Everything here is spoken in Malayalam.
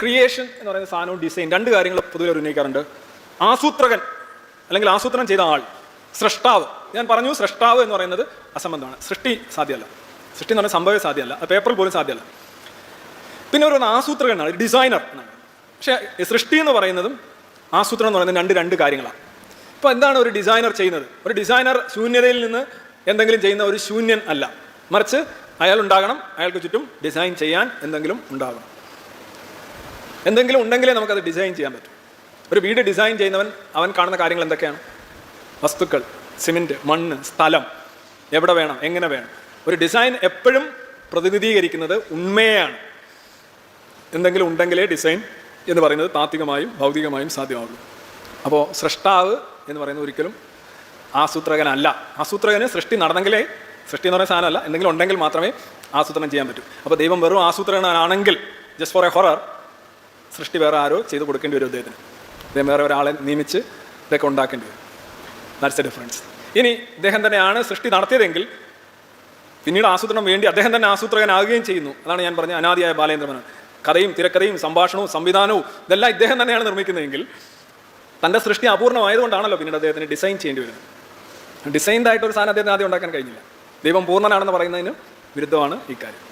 ക്രിയേഷൻ എന്ന് പറയുന്ന സാധനവും ഡിസൈൻ, രണ്ട് കാര്യങ്ങൾ പൊതുവെ ഉന്നയിക്കാറുണ്ട്. ആസൂത്രകൻ അല്ലെങ്കിൽ ആസൂത്രണം ചെയ്ത ആൾ, സൃഷ്ടാവ്. ഞാൻ പറഞ്ഞു സൃഷ്ടാവ് എന്ന് പറയുന്നത് അസംബന്ധമാണ്. സൃഷ്ടി സാധ്യമല്ല. സൃഷ്ടി എന്ന് പറഞ്ഞാൽ സംഭവം സാധ്യമല്ല, അത് പേപ്പറിൽ പോലും സാധ്യമല്ല. പിന്നെ ഒരു ആസൂത്രകനാണ്, ഡിസൈനർ എന്നാണ്. പക്ഷേ സൃഷ്ടി എന്ന് പറയുന്നതും ആസൂത്രണം എന്ന് പറയുന്നത് രണ്ട് കാര്യങ്ങളാണ്. ഇപ്പോൾ എന്താണ് ഒരു ഡിസൈനർ ചെയ്യുന്നത്? ഒരു ഡിസൈനർ ശൂന്യതയിൽ നിന്ന് എന്തെങ്കിലും ചെയ്യുന്ന ഒരു ശൂന്യൻ അല്ല, മറിച്ച് അയാൾ ഉണ്ടാകണം, അയാൾക്ക് ചുറ്റും ഡിസൈൻ ചെയ്യാൻ എന്തെങ്കിലും ഉണ്ടാകണം. എന്തെങ്കിലും ഉണ്ടെങ്കിലേ നമുക്കത് ഡിസൈൻ ചെയ്യാൻ പറ്റും. ഒരു വീട് ഡിസൈൻ ചെയ്യുന്നവൻ അവൻ കാണുന്ന കാര്യങ്ങൾ എന്തൊക്കെയാണ്? വസ്തുക്കൾ, സിമെൻറ്റ്, മണ്ണ്, സ്ഥലം, എവിടെ വേണം, എങ്ങനെ വേണം. ഒരു ഡിസൈൻ എപ്പോഴും പ്രതിനിധീകരിക്കുന്നത് ഉണ്മയാണ്. എന്തെങ്കിലും ഉണ്ടെങ്കിലേ ഡിസൈൻ എന്ന് പറയുന്നത് താത്വികമായും ഭൗതികമായും സാധ്യമാകുള്ളൂ. അപ്പോൾ സൃഷ്ടാവ് എന്ന് പറയുന്നത് ഒരിക്കലും ആസൂത്രകനല്ല. ആസൂത്രകന് സൃഷ്ടി നടന്നെങ്കിലേ, സൃഷ്ടി എന്ന് പറയുന്ന സാധനമല്ല, എന്തെങ്കിലും ഉണ്ടെങ്കിൽ മാത്രമേ ആസൂത്രണം ചെയ്യാൻ പറ്റൂ. അപ്പോൾ ദൈവം വെറും ആസൂത്രകനാണെങ്കിൽ ജസ്റ്റ് ഫോർ എ ഹൊറർ സൃഷ്ടി വേറെ ആരോ ചെയ്ത് കൊടുക്കേണ്ടി വരും അദ്ദേഹത്തിന്. അദ്ദേഹം വേറെ ഒരാളെ നിയമിച്ച് ഇതൊക്കെ ഉണ്ടാക്കേണ്ടി വരും. That's A difference. ഇനി ഇദ്ദേഹം തന്നെയാണ് സൃഷ്ടി നടത്തിയതെങ്കിൽ പിന്നീട് ആസൂത്രണം വേണ്ടി അദ്ദേഹം തന്നെ ആസൂത്രകനാകുകയും ചെയ്യുന്നു. അതാണ് ഞാൻ പറഞ്ഞ അനാദിയായ ബാലേന്ദ്രമേനോൻ. കഥയും തിരക്കഥയും സംഭാഷണവും സംവിധാനവും ഇതെല്ലാം ഇദ്ദേഹം തന്നെയാണ് നിർമ്മിക്കുന്നതെങ്കിൽ തൻ്റെ സൃഷ്ടി അപൂർണ്ണമായതുകൊണ്ടാണല്ലോ പിന്നീട് അദ്ദേഹത്തിന് ഡിസൈൻ ചെയ്യേണ്ടി വരുന്നത്. ഡിസൈൻഡ് ആയിട്ടൊരു സാധനം അദ്ദേഹത്തിന് ആദ്യം ഉണ്ടാക്കാൻ കഴിഞ്ഞില്ല. ദൈവം പൂർണ്ണനാണെന്ന് പറയുന്നതിന് വിരുദ്ധമാണ് ഈ കാര്യം.